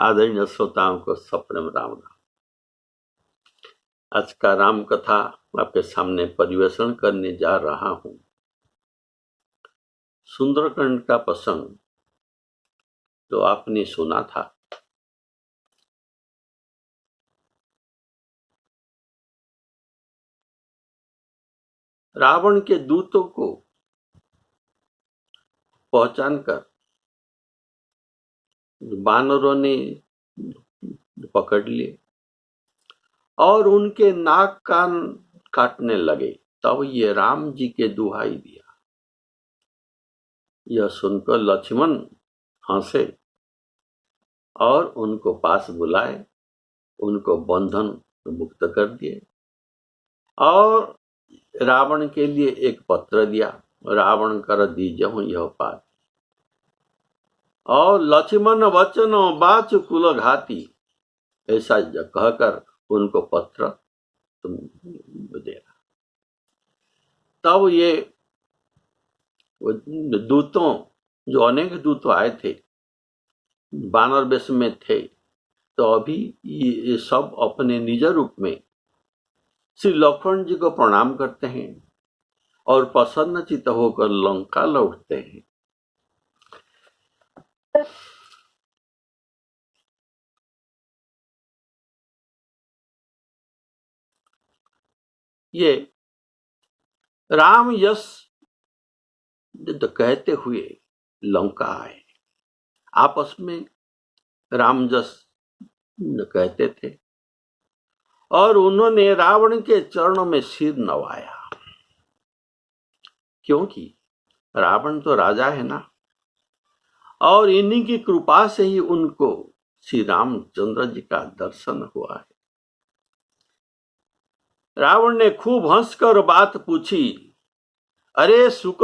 आदरणीय श्रोताओं को सप्रेम राम राम। आज का राम कथा आपके सामने परिवेषण करने जा रहा हूं। सुंदरकांड का प्रसंग तो आपने सुना था। रावण के दूतों को पहचानकर बानरों ने पकड़ लिए और उनके नाक कान काटने लगे। तब ये राम जी के दुहाई दिया। यह सुनकर लक्ष्मण हंसे और उनको पास बुलाए, उनको बंधन मुक्त कर दिए और रावण के लिए एक पत्र दिया। रावण कर दीजहु यह पात, और लक्ष्मण वचन बाच कुल घाती, ऐसा कहकर उनको पत्र तुम देना। तब ये दूतों, जो अनेक दूत आए थे, बानर वेश में थे, तो अभी ये सब अपने निज रूप में श्री लक्ष्मण जी को प्रणाम करते हैं और प्रसन्नचित्त होकर लंका लौटते हैं। ये राम यश तो कहते हुए लंका आए। आपस में राम यश कहते थे और उन्होंने रावण के चरणों में सिर नवाया, क्योंकि रावण तो राजा है ना, और इन्हीं की कृपा से ही उनको श्री रामचंद्र जी का दर्शन हुआ है। रावण ने खूब हंसकर बात पूछी, अरे शुक,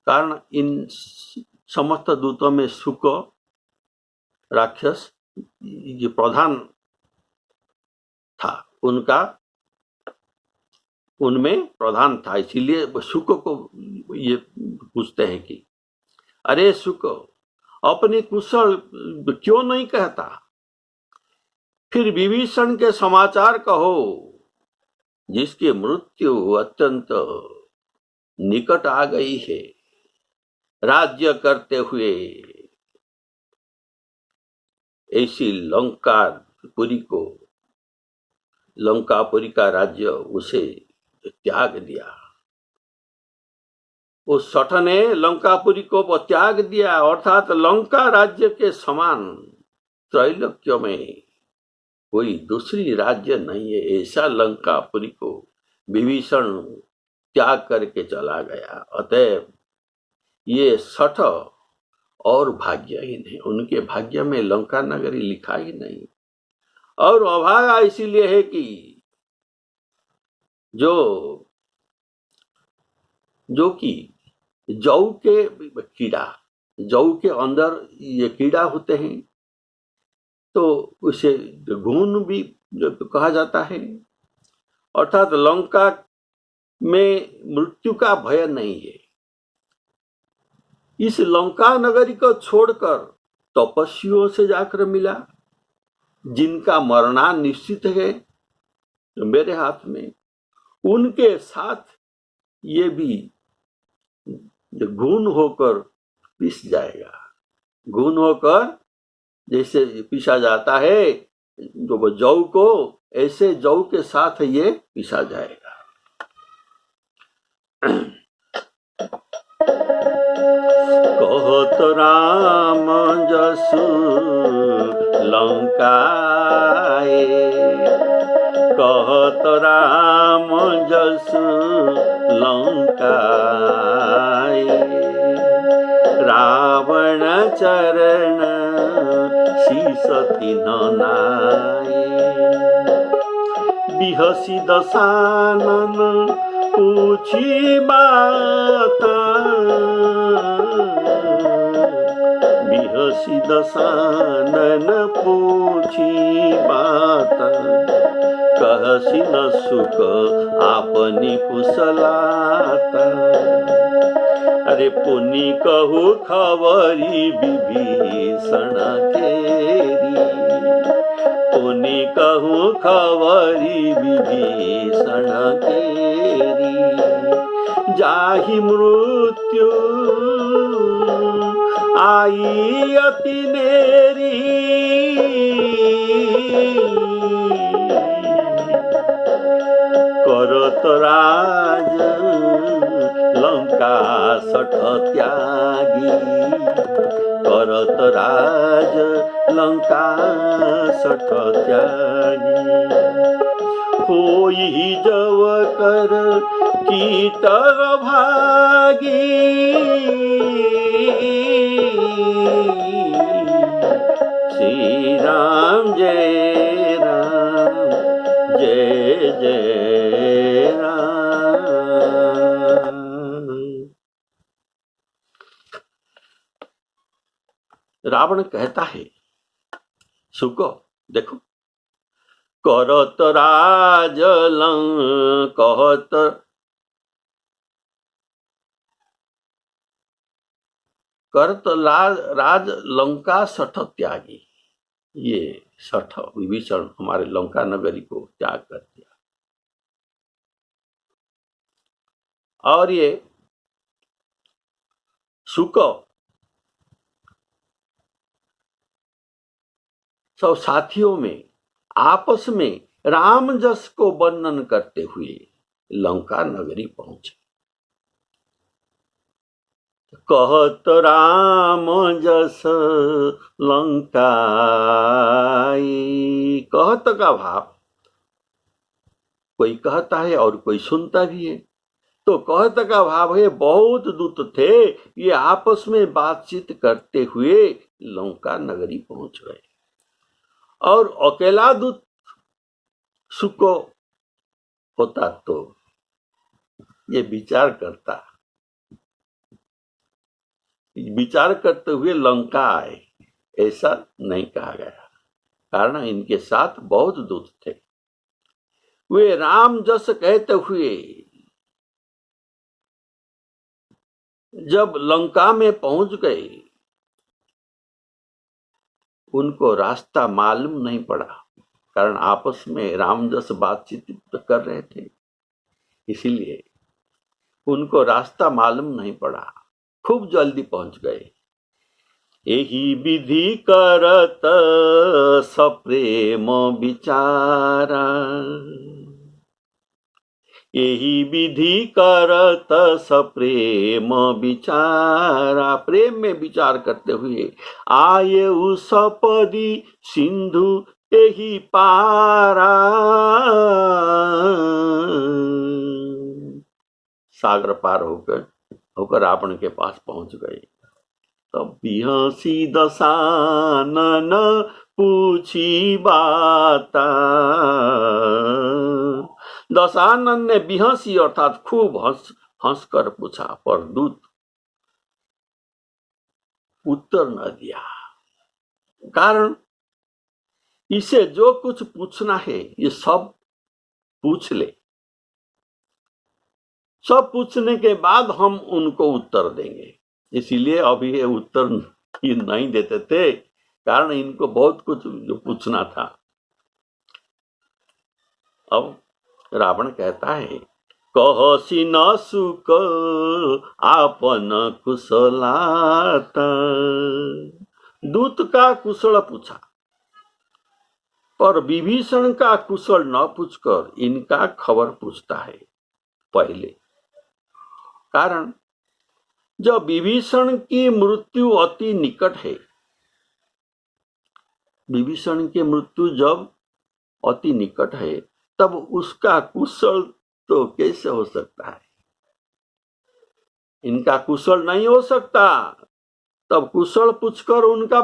कारण इन समस्त दूतों में शुक राक्षस ये प्रधान था, उनमें प्रधान था, इसीलिए शुक को ये पूछते हैं कि अरे शुक, अपनी कुशल क्यों नहीं कहता? फिर विभीषण के समाचार कहो, जिसकी मृत्यु अत्यंत निकट आ गई है, राज्य करते हुए ऐसी लंकापुरी का राज्य उसे त्याग दिया। उस सठ ने लंकापुरी को त्याग दिया, अर्थात लंका राज्य के समान त्रैलोक्य में कोई दूसरी राज्य नहीं है, ऐसा लंकापुरी को विभीषण त्याग करके चला गया। अतएव ये सठ और भाग्यहीन है, उनके भाग्य में लंका नगरी लिखा ही नहीं। और अभागा इसीलिए है कि जो कि जौ के अंदर ये कीड़ा होते हैं, तो उसे घून भी कहा जाता है। अर्थात लंका में मृत्यु का भय नहीं है। इस लंका नगरी को छोड़कर तपस्वियों से जाकर मिला, जिनका मरना निश्चित है मेरे हाथ में, उनके साथ ये भी घून होकर पिस जाएगा। घुन होकर जैसे पीसा जाता है जो जौ को, ऐसे जौ के साथ ये पीसा जाएगा। कहत राम जसु लंकाए, कहत राम जसु लंकाए, रावण चरण शीस तिन्ह नाए, बिहसी दशानन पूछी बाता, बिहसी दशानन पूछी बाता, कहसी न सुख आपनी कुशलाता, अरे पुनि कहू खबरी विभीषण केरी, पुनि कहू खबरी विभीषण केरी, जाहि मृत्यु आई अति नेरी, करत राज लंका सठ त्यागी, करत राज लंका सठ त्यागी, होई जव कर कीटर भागी, श्री राम जय राम जय जय राम। रावण कहता है सुको देखो, करत राज कहत करत राज लंका सठ त्यागी, ये सठ विभीषण हमारे लंका नगरी को त्याग कर दिया। और ये सुक सब साथियों में आपस में राम जस को वर्णन करते हुए लंका नगरी पहुंचे। कहत राम जस लंकाई, कहत का भाव कोई कहता है और कोई सुनता भी है। तो कहत का भाव है बहुत दूत थे, ये आपस में बातचीत करते हुए लंका नगरी पहुंच गए। और अकेला दूत सुको होता तो ये विचार करते हुए लंका आए, ऐसा नहीं कहा गया, कारण इनके साथ बहुत दूत थे। वे राम जस कहते हुए जब लंका में पहुंच गए, उनको रास्ता मालूम नहीं पड़ा, कारण आपस में राम जस बातचीत कर रहे थे, इसीलिए उनको रास्ता मालूम नहीं पड़ा, खूब जल्दी पहुंच गए। यही विधि करत सप्रेम विचारा, यही विधि करत सप्रेम विचारा, प्रेम में विचार करते हुए आये उस सपदी सिंधु यही पारा, सागर पार होकर रावण के पास पहुंच गए। तब बिहसी दशानन पूछी बाता, दशानन ने बिहसी अर्थात खूब हंस कर पूछा, पर दूत उत्तर न दिया। कारण इसे जो कुछ पूछना है ये सब पूछ ले, सब पूछने के बाद हम उनको उत्तर देंगे। इसीलिए अभी ये उत्तर नहीं देते थे, कारण इनको बहुत कुछ जो पूछना था। अब रावण कहता है कहसी न सुक आपन कुशलाता, दूत का कुशल पूछा, पर विभीषण का कुशल न पूछकर इनका खबर पूछता है पहले। कारण जब विभीषण की मृत्यु अति निकट है, विभीषण की मृत्यु जब अति निकट है, तब उसका कुशल तो कैसे हो सकता है? इनका कुशल नहीं हो सकता। तब कुशल पूछकर उनका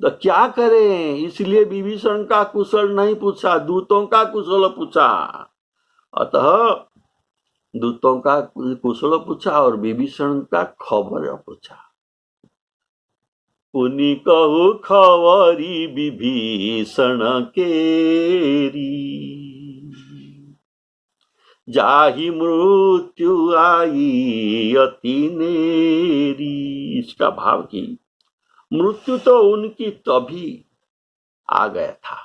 क्या करें? इसलिए विभीषण का कुशल नहीं पूछा, दूतों का कुशल पूछा। अतः दूतों का कुशल पूछा और विभीषण का खबर पूछा। पुनि कहु खबरी विभीषण केरी, जाहि मृत्यु आई अति नेरी। इसका भाव की मृत्यु तो उनकी तभी आ गया था,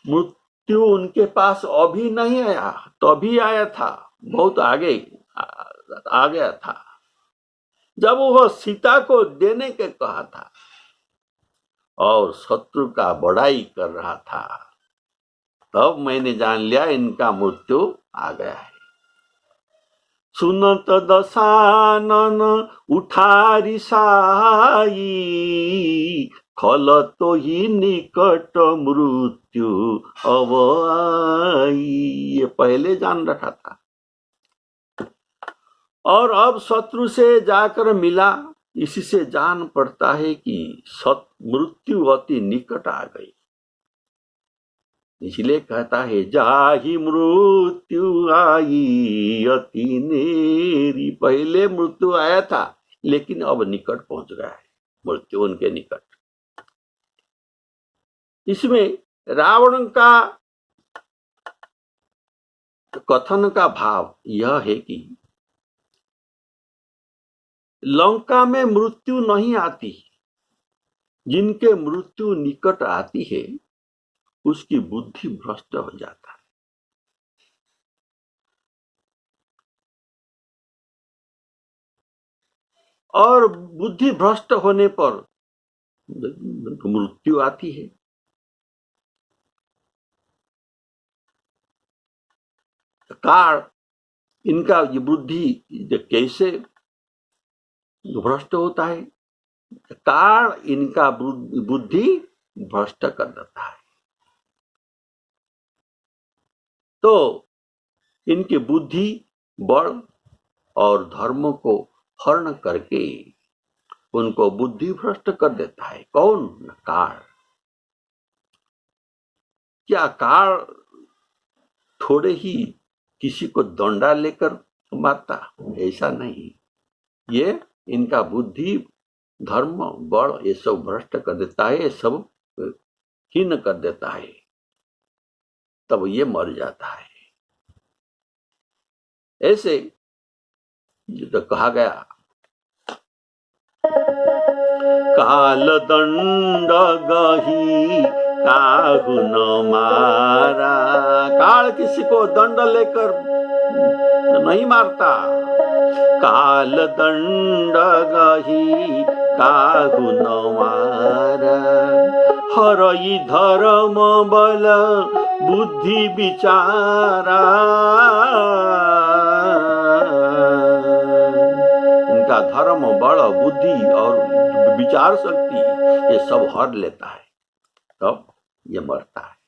मृत्यु उनके पास अभी नहीं आया, तभी आया था, बहुत आगे आ गया था, जब वह सीता को देने के कहा था और शत्रु का बड़ाई कर रहा था, तब मैंने जान लिया इनका मृत्यु आ गया है। सुनत दशानन उठारी साई, खल तो ही निकट मृत्यु अब आई। ये पहले जान रखा था और अब शत्रु से जाकर मिला, इसी से जान पड़ता है कि मृत्यु अति निकट आ गई। इसलिए कहता है, जाहि मृत्यु आई अति नेरी। पहले मृत्यु आया था, लेकिन अब निकट पहुंच गया है मृत्यु उनके निकट। इसमें रावण का कथन का भाव यह है कि लंका में मृत्यु नहीं आती, जिनके मृत्यु निकट आती है उसकी बुद्धि भ्रष्ट हो जाता है। और बुद्धि भ्रष्ट होने पर मृत्यु आती है। काल इनका ये बुद्धि कैसे भ्रष्ट होता है? काल इनका बुद्धि भ्रष्ट कर देता है। तो इनकी बुद्धि बल और धर्म को हरण करके उनको बुद्धि भ्रष्ट कर देता है। कौन? काल। क्या काल थोड़े ही किसी को दंडा लेकर मारता? ऐसा नहीं, ये इनका बुद्धि धर्म बल ये सब भ्रष्ट कर देता है, सब हीन कर देता है, तब ये मर जाता है। ऐसे तो कहा गया, काल दंड गही काहू न मारा। काल किसी को दंड लेकर नहीं मारता। काल दंड गही काहू न मारा, हरई धर्म बल बुद्धि विचारा। इनका धर्म बल बुद्धि और विचार शक्ति ये सब हर लेता है, तब ये मरता है।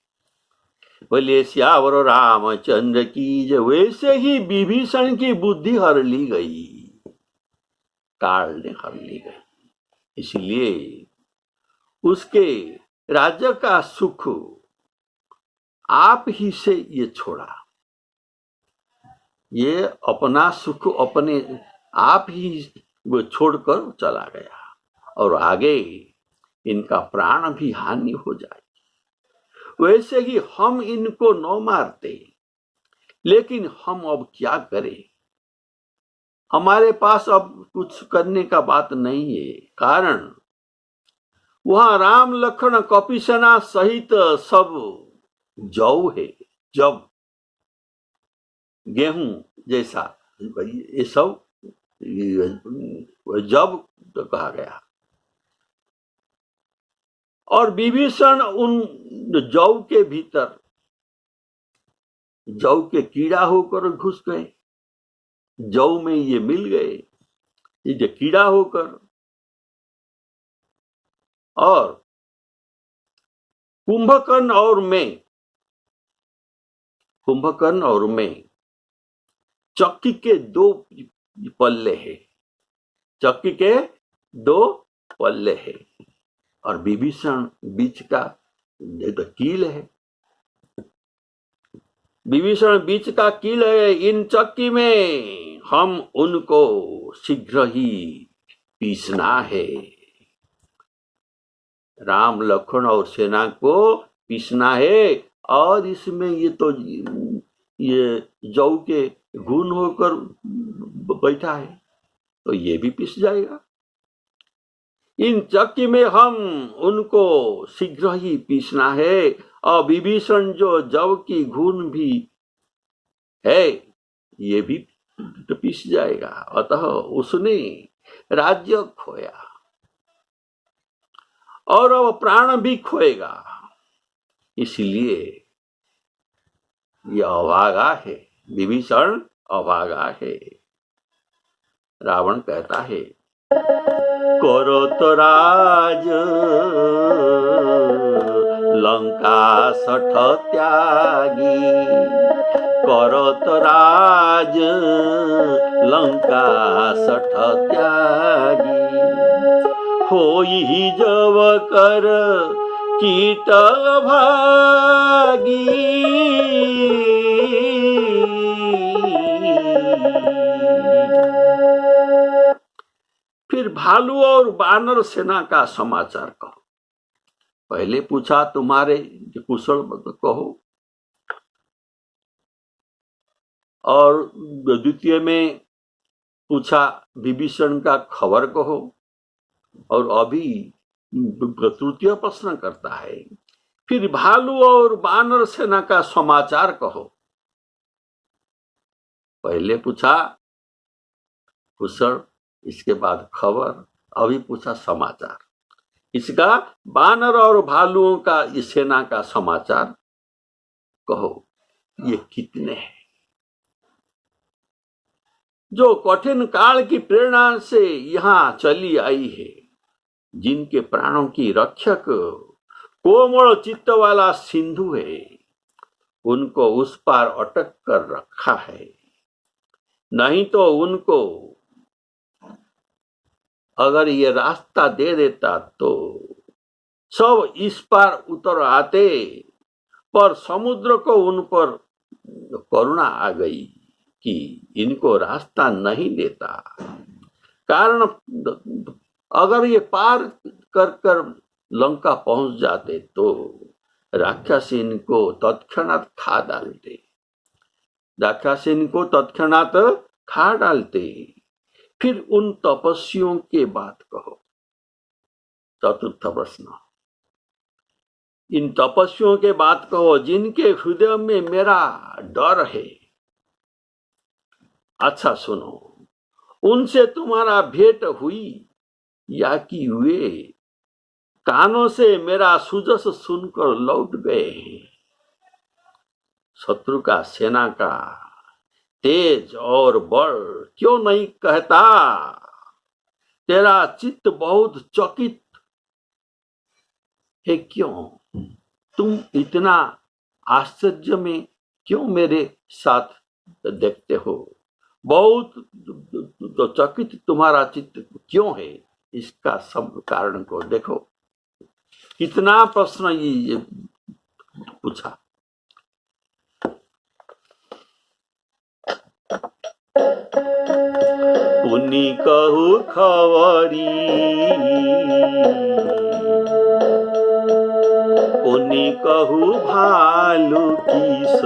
बोले सियावर रामचंद्र की जय। वैसे ही विभीषण की बुद्धि हर ली गई, काल ने हर ली गई। इसलिए उसके राज्य का सुख आप ही से ये छोड़ा, ये अपना सुख अपने आप ही वो छोड़कर चला गया और आगे इनका प्राण भी हानि हो जाए। वैसे ही हम इनको न मारते, लेकिन हम अब क्या करें? हमारे पास अब कुछ करने का बात नहीं है। कारण वहां राम लखन कपिसेना सहित सब जौ है, जब गेहूं जैसा ये सब जब तो कहा गया। और विभीषण उन जौ के भीतर जौ के कीड़ा होकर घुस गए, जौ में ये मिल गए, ये जो कीड़ा होकर, और कुंभकर्ण और मैं चक्की के दो पल्ले हैं, चक्की के दो पल्ले हैं, और विभीषण बीच का तो कील है, विभीषण बीच का कील है। इन चक्की में हम उनको शीघ्र ही पीसना है, राम लक्ष्मण और सेना को पीसना है। और इसमें ये जौ के घुन होकर बैठा है, तो ये भी पिस जाएगा। इन चक्की में हम उनको शीघ्र ही पीसना है, और विभीषण जो जौ की घुन भी है ये भी पिस जाएगा। अतः उसने राज्य खोया और अब प्राण भी खोएगा, इसलिए यह अभागा है, विभीषण अभागा है। रावण कहता है, करो तो राज लंका सठ त्यागी, करो तो राज लंका सठ त्यागी, होई जब कर कीट भागी, फिर भालू और बानर सेना का समाचार कहो। पहले पूछा तुम्हारे कुशल कहो, और द्वितीय में पूछा विभीषण का खबर कहो, और अभी तृतीय प्रश्न करता है, फिर भालू और बानर सेना का समाचार कहो। पहले पूछा कुशल, इसके बाद खबर, अभी पूछा समाचार। इसका बानर और भालुओं का इस सेना का समाचार कहो, ये कितने हैं? जो कठिन काल की प्रेरणा से यहां चली आई है, जिनके प्राणों की रक्षक कोमल चित्त वाला सिंधु है, उनको उस पार अटक कर रखा है। नहीं तो उनको अगर ये रास्ता दे देता तो सब इस पार उतर आते, पर समुद्र को उन पर करुणा आ गई कि इनको रास्ता नहीं देता। कारण अगर ये पार कर कर लंका पहुंच जाते तो राक्षस इनको तत्क्षणात खा डालते, राक्षस इनको तत्क्षणात खा डालते। फिर उन तपस्वियों के बात कहो। चतुर्थ प्रश्न, इन तपस्वियों के बात कहो जिनके हृदय में मेरा डर है। अच्छा सुनो, उनसे तुम्हारा भेंट हुई या कि वे कानों से मेरा सुजस सुनकर लौट गए हैं। शत्रु का सेना का तेज और बल क्यों नहीं कहता? तेरा चित्त बहुत चकित है क्यों? तुम इतना आश्चर्य में क्यों मेरे साथ देखते हो? बहुत तो चकित तुम्हारा चित्त क्यों है? इसका सब कारण को देखो। कितना प्रश्न ये पूछा। पुनि कहू खवरी, पुनि कहू भालू किस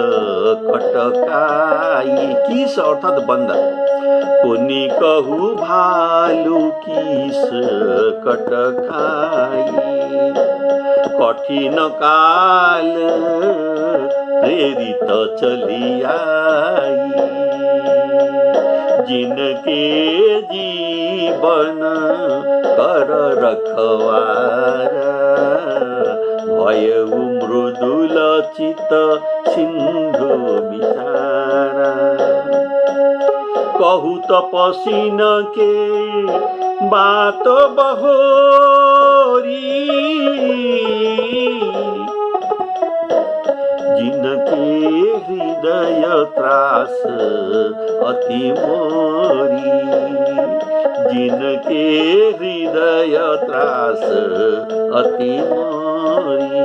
खटकाई। किस अर्थात बंदर। पुनि कहू भालू किस खटकाई, कठिन काल प्रेरित चली आई, जिनके जीवन कर रखवारा। चित सिंधु बिचारा। कहू तपसी न के बात बहोरी, जिनके हृदय त्रास अति मोरी, जिनके हृदय त्रास अति मोरी।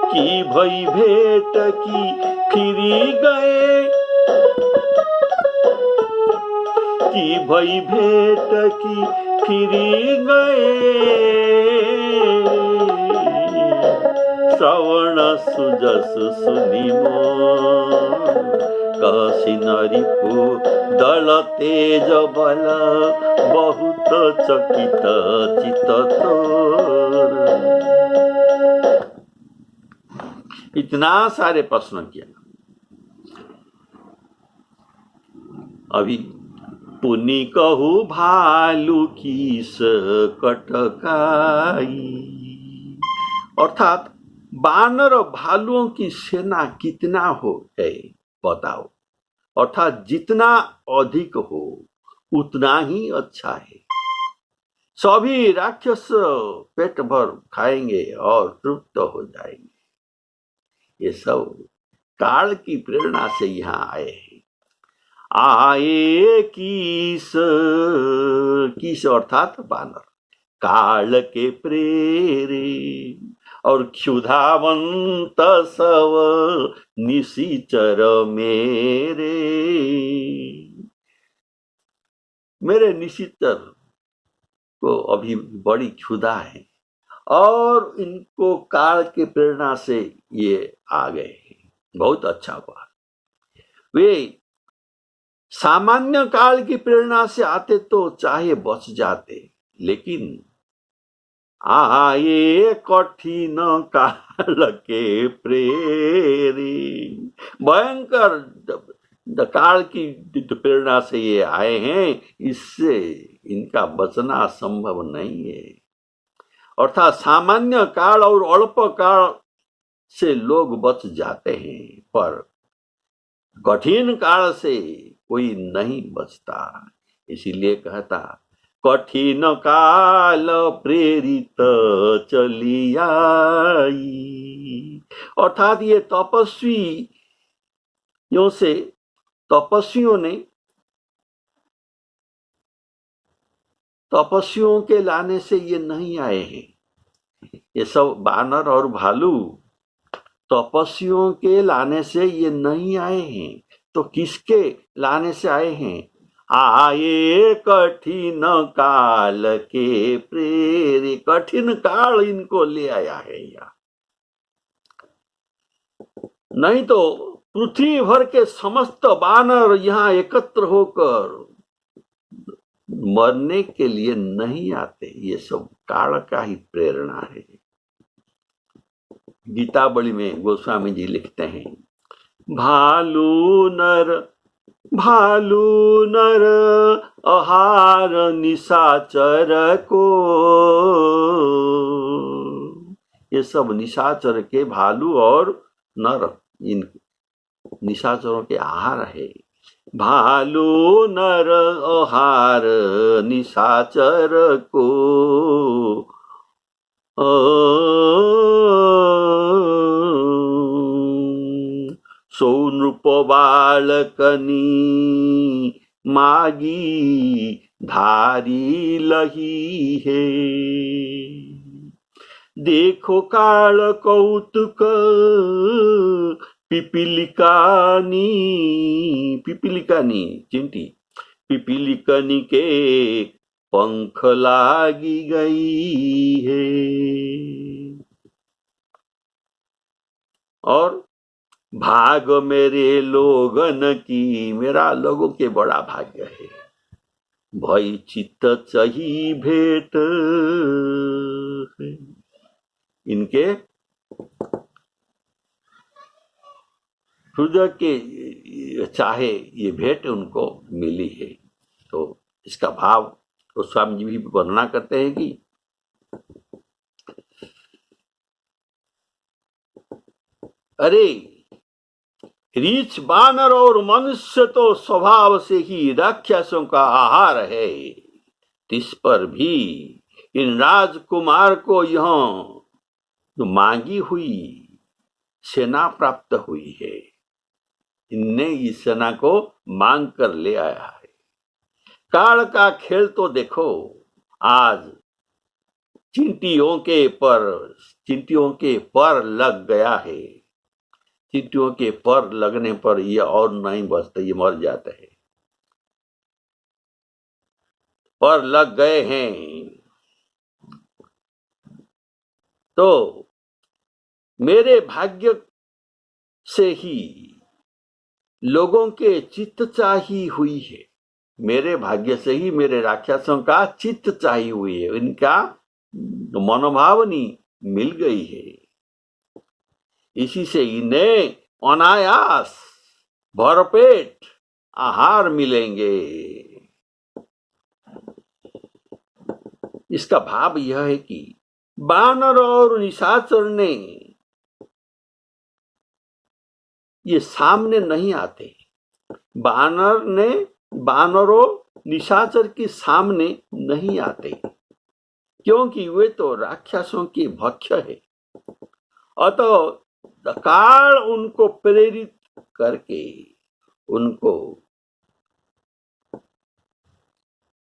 की भई भेंट की फिरी गए, की भई भेंट की फिरी गए। श्रवण सुजस सुनि कसी नरिपु दल तेज बल, बहुत चकित चित तोर। इतना सारे प्रश्न किया। अभी पुनि कहू भालू कीस कटकाई, अर्थात बानर और भालुओं की सेना कितना हो है बताओ। अर्थात जितना अधिक हो उतना ही अच्छा है। सभी राक्षस पेट भर खाएंगे और तृप्त हो जाएंगे। ये सब काल की प्रेरणा से यहाँ आए हैं। आए कीस, कीस अर्थात बानर, काल के प्रेरे और क्षुधावंत सव निशिचर मेरे निशिचर को अभी बड़ी क्षुधा है और इनको काल के प्रेरणा से ये आ गए। बहुत अच्छा हुआ। वे सामान्य काल की प्रेरणा से आते तो चाहे बच जाते, लेकिन आए कठिन काल के प्रेरी, भयंकर काल की प्रेरणा से ये आए हैं, इससे इनका बचना संभव नहीं है। अर्थात सामान्य काल और अल्प काल से लोग बच जाते हैं, पर कठिन काल से कोई नहीं बचता। इसीलिए कहता कठिन काल प्रेरित चली आई। अर्थात ये तपस्वियों के लाने से ये नहीं आए हैं। ये सब बानर और भालू तपस्वियों के लाने से ये नहीं आए हैं, तो किसके लाने से आए हैं? आए कठिन काल के प्रेरे, कठिन काल इनको ले आया है यहाँ। नहीं तो पृथ्वी भर के समस्त बानर यहाँ एकत्र होकर मरने के लिए नहीं आते। ये सब काल का ही प्रेरणा है। गीतावली में गोस्वामी जी लिखते हैं, भालू नर आहार निशाचर को। ये सब निशाचर के, भालू और नर, इन निशाचरों के आहार है। भालू नर आहार निशाचर को, सो नृप बालकनी मागी धारी लही है। देखो काल कौतुक पिपीलिकानी चिंटी, पिपीलिकनी के पंख लागी गई है। और भाग मेरे लोगन की, मेरा लोगों के बड़ा भाग्य है। भई चित्त चही भेंट, इनके हृदय के चाहे ये भेंट उनको मिली है। तो इसका भाव तो स्वामी जी भी वर्णना करते हैं कि अरे रीछ बानर और मनुष्य तो स्वभाव से ही राक्षसों का आहार है, इस पर भी इन राजकुमार को यह मांगी हुई सेना प्राप्त हुई है। इनने इस सेना को मांग कर ले आया है। काल का खेल तो देखो, आज चींटियों के पर लग गया है। चींटियों के पर लगने पर ये और नहीं बचते, ये मर जाते हैं। पर लग गए हैं तो मेरे भाग्य से ही लोगों के चित्त चाही हुई है। मेरे भाग्य से ही मेरे राक्षसों का चित्त चाही हुई है, इनका मनोभावनी मिल गई है। इसी से इन्हें अनायास भरपेट आहार मिलेंगे। इसका भाव यह है कि बानर और निशाचर ने ये सामने नहीं आते। बानरों निशाचर के सामने नहीं आते, क्योंकि वे तो राक्षसों के भक्ष्य है। अतः काल उनको प्रेरित करके उनको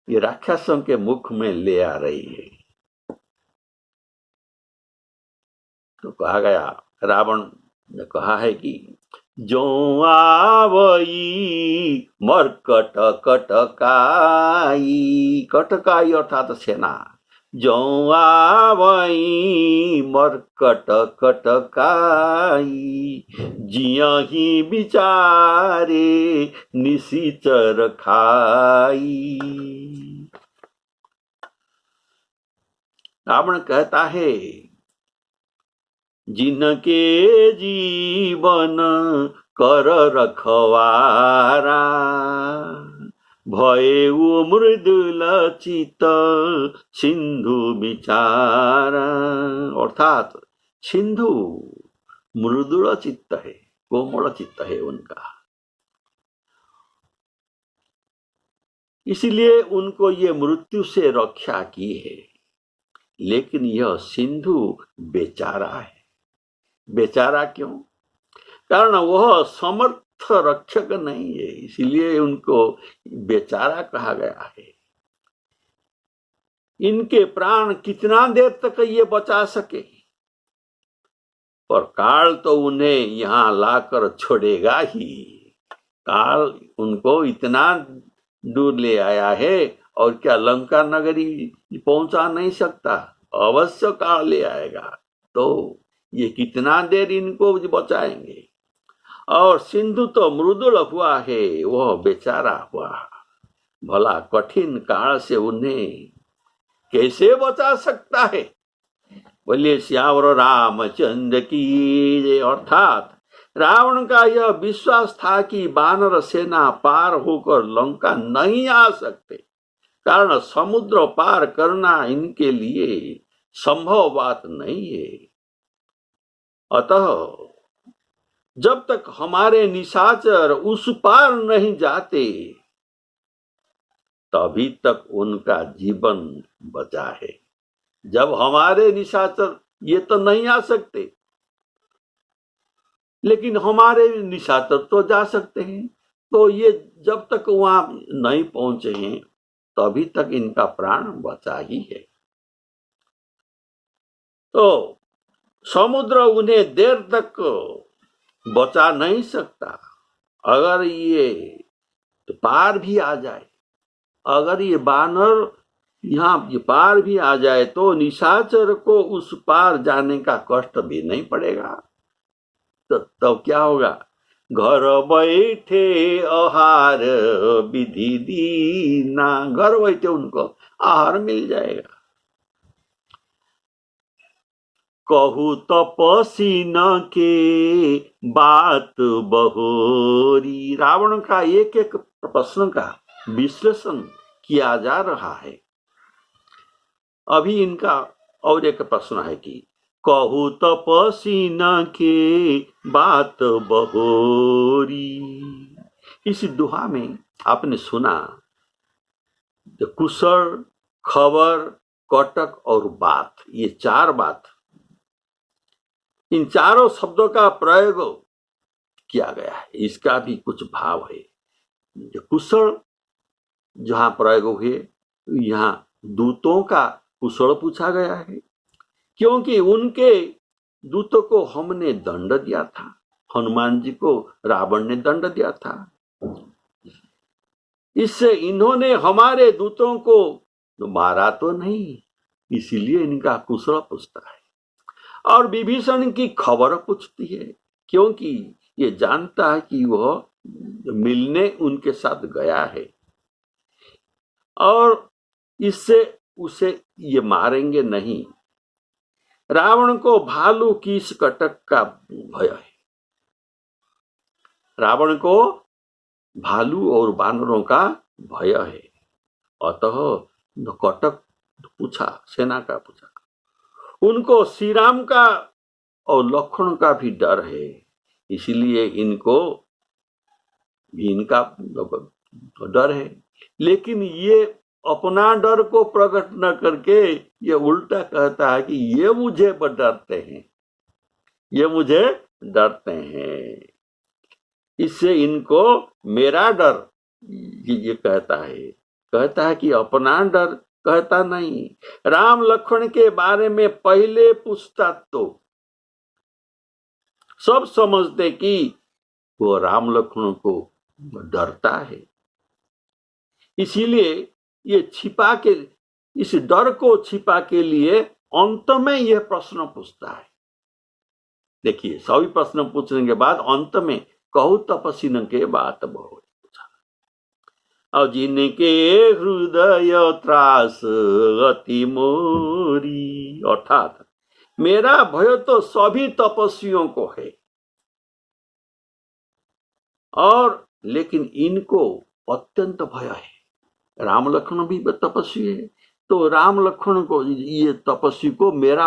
ये राक्षसों के मुख में ले आ रही है। तो कहा गया, रावण ने कहा है कि जो आवई मरकट कटकाई, कटकाई अर्थात सेना, जो आवई मरकट कटकाई, जियहि बिचारे निशिचर खाई। रावण कहता है, जिनके जीवन कर रखवारा, भयउ मृदुल चित सिंधु बिचारा। अर्थात सिंधु मृदुल चित्त है, कोमल चित्त है उनका, इसलिए उनको ये मृत्यु से रक्षा की है। लेकिन यह सिंधु बेचारा है। बेचारा क्यों? कारण वह समर्थ रक्षक नहीं है, इसलिए उनको बेचारा कहा गया है। इनके प्राण कितना देर तक ये बचा सके, पर काल तो उन्हें यहां लाकर छोड़ेगा ही। काल उनको इतना दूर ले आया है, और क्या लंका नगरी पहुंचा नहीं सकता? अवश्य काल ले आएगा। तो ये कितना देर इनको बचाएंगे? और सिंधु तो मृदुल हुआ है, वह बेचारा हुआ। भला कठिन काल से उन्हें कैसे बचा सकता है? बोलिए श्यावर रामचंद्र की जय। अर्थात रावण का यह विश्वास था कि बानर सेना पार होकर लंका नहीं आ सकते, कारण समुद्र पार करना इनके लिए संभव बात नहीं है। अतः जब तक हमारे निशाचर उस पार नहीं जाते, तभी तक उनका जीवन बचा है। जब हमारे निशाचर ये तो नहीं आ सकते, लेकिन हमारे निशाचर तो जा सकते हैं। तो ये जब तक वहां नहीं पहुंचे हैं, तभी तक इनका प्राण बचा ही है। तो समुद्र उन्हें देर तक बचा नहीं सकता। अगर ये पार भी आ जाए, अगर ये बानर यहाँ ये पार भी आ जाए, तो निशाचर को उस पार जाने का कष्ट भी नहीं पड़ेगा। तो क्या होगा? घर बैठे आहार विधि दीना, घर बैठे उनको आहार मिल जाएगा। कहू तपसी न के बात बहोरी। रावण का एक एक प्रश्न का विश्लेषण किया जा रहा है। अभी इनका और एक प्रश्न है कि कहू तपसी न के बात बहोरी। इस दोहा में आपने सुना कुशल, खबर, कटक और बात, ये चार बात, इन चारों शब्दों का प्रयोग किया गया है। इसका भी कुछ भाव है। कुशल जहां प्रयोग हुए, यहाँ दूतों का कुशल पूछा गया है, क्योंकि उनके दूतों को हमने दंड दिया था। हनुमान जी को रावण ने दंड दिया था। इससे इन्होंने हमारे दूतों को मारा तो नहीं, इसीलिए इनका कुशल पूछता है। और विभीषण की खबर पूछती है, क्योंकि ये जानता है कि वह मिलने उनके साथ गया है और इससे उसे ये मारेंगे नहीं। रावण को भालू कीस कटक का भय है। रावण को भालू और बानरों का भय है। अतः कटक पूछा, सेना का पूछा। उनको श्री राम का और लक्ष्मण का भी डर है, इसलिए इनको भी इनका डर है। लेकिन ये अपना डर को प्रकट न करके ये उल्टा कहता है कि ये मुझे डरते हैं, ये मुझे डरते हैं। इससे इनको मेरा डर ये कहता है कि अपना डर कहता नहीं। राम लक्ष्मण के बारे में पहले पूछता तो सब समझते कि वो राम लक्ष्मण को डरता है। इसीलिए ये छिपा के, इस डर को छिपा के लिए अंत में यह प्रश्न पूछता है। देखिए, सभी प्रश्न पूछने के बाद अंत में कहू तपस्वी न के बात बहुत और जिनके हृदय त्रास अति मोरी, अर्थात मेरा भय तो सभी तपस्वियों को है, और लेकिन इनको अत्यंत भय है। राम लक्ष्मण भी तपस्वी है, तो राम लक्ष्मण को, ये तपस्वी को मेरा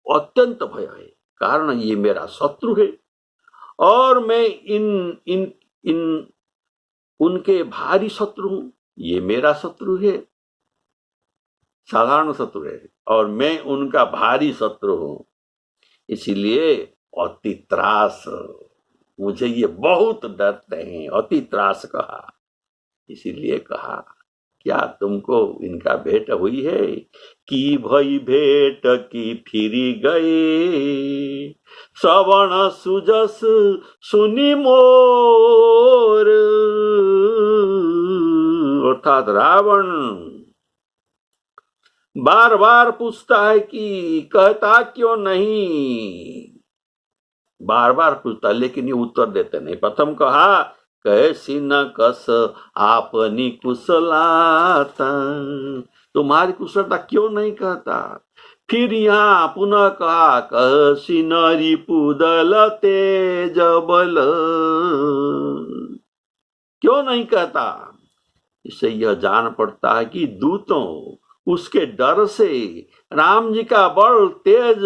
अत्यंत भय है, कारण ये मेरा शत्रु है और मैं इन उनके भारी शत्रु हूं। ये मेरा शत्रु है, साधारण शत्रु है, और मैं उनका भारी शत्रु हूं। इसीलिए अति त्रास, मुझे ये बहुत डरते हैं। अति त्रास कहा, इसीलिए कहा क्या तुमको इनका भेंट हुई है कि भई भेंट की फिरी गए, श्रवण सुजस सुनी मोर। अर्थात रावण बार बार पूछता है कि कहता क्यों नहीं, बार बार पूछता, लेकिन ये उत्तर देते नहीं। प्रथम कहा कैसी न कस आपनी कुशलता, तुम्हारी कुशलता क्यों नहीं कहता। फिर यहाँ पुनः कहा कैसी न रिपुदल तेज बल, क्यों नहीं कहता। इससे यह जान पड़ता है कि दूतों उसके डर से राम जी का बल, तेज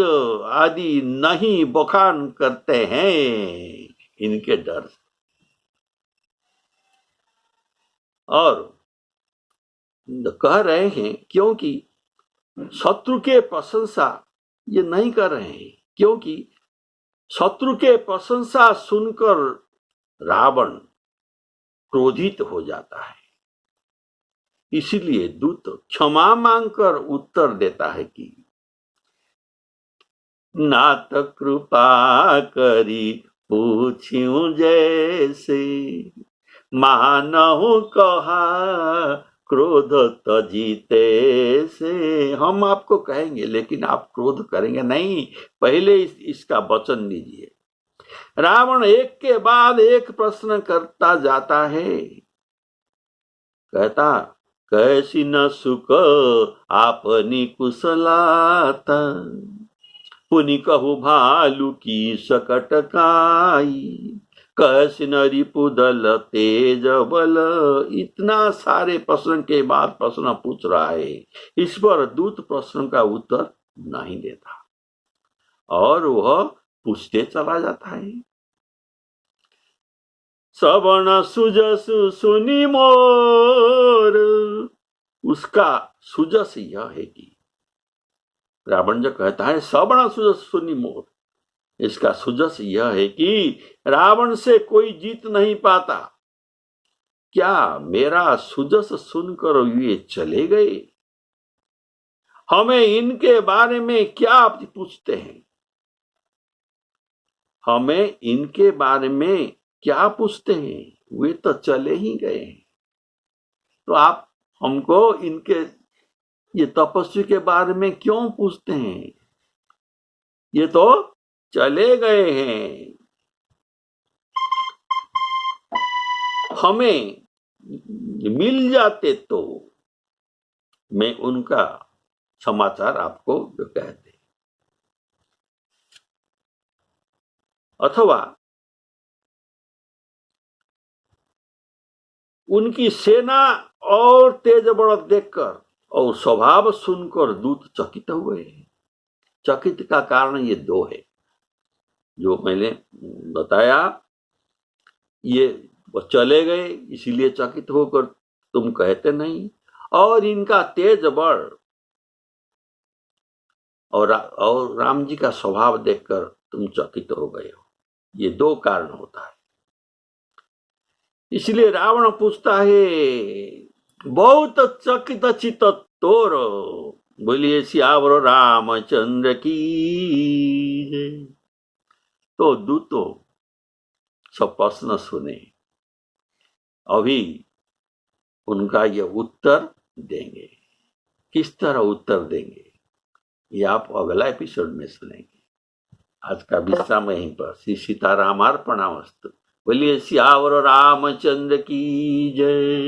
आदि नहीं बखान करते हैं, इनके डर से। और कह रहे हैं क्योंकि शत्रु के प्रशंसा ये नहीं कर रहे हैं, क्योंकि शत्रु के प्रशंसा सुनकर रावण क्रोधित हो जाता है। इसीलिए दूत क्षमा मांगकर उत्तर देता है कि नात कृपा करी पूछ्यूं जैसे, मानहु कहा क्रोध तजीते से। हम आपको कहेंगे लेकिन आप क्रोध करेंगे नहीं, पहले इसका वचन दीजिए। रावण एक के बाद एक प्रश्न करता जाता है। कहता कैसी न सुख आपनी कुशलता, पुनि कहु भालू की सकटकाई, कैसी न रिपुदल तेज बल। इतना सारे प्रश्न के बाद प्रश्न पूछ रहा है, इस पर दूत प्रश्न का उत्तर नहीं देता। और वह पूछते चला जाता है, श्रवण सुजसु सुनी मोर। उसका सुजस यह है कि रावण जो कहता है श्रवण सुजस सुनी मोर, इसका सुजस यह है कि रावण से कोई जीत नहीं पाता। क्या मेरा सुजस सुनकर ये चले गए? हमें इनके बारे में क्या आप पूछते हैं? हमें इनके बारे में क्या पूछते हैं? वे तो चले ही गए। तो आप हमको इनके ये तपस्वी के बारे में क्यों पूछते हैं? ये तो चले गए हैं। हमें मिल जाते तो मैं उनका समाचार आपको कहते, अथवा उनकी सेना और तेज बढ़त देखकर और स्वभाव सुनकर दूत चकित हुए। चकित का कारण ये दो है जो मैंने बताया। ये वो चले गए इसीलिए चकित होकर तुम कहते नहीं, और इनका तेज बल और राम जी का स्वभाव देखकर तुम चकित हो गए हो। ये दो कारण होता है। इसलिए रावण पूछता है, बहुत चकित चित तोर, बोलिए सियावर रामचंद्र की। तो दूतों सब प्रश्न सुने, अभी उनका यह उत्तर देंगे। किस तरह उत्तर देंगे ये आप अगला एपिसोड में सुनेंगे। आज का विश्राम यहीं पर। श्री सीतारामार्पणामस्तु। बोलिए सियावर रामचंद्र की जय।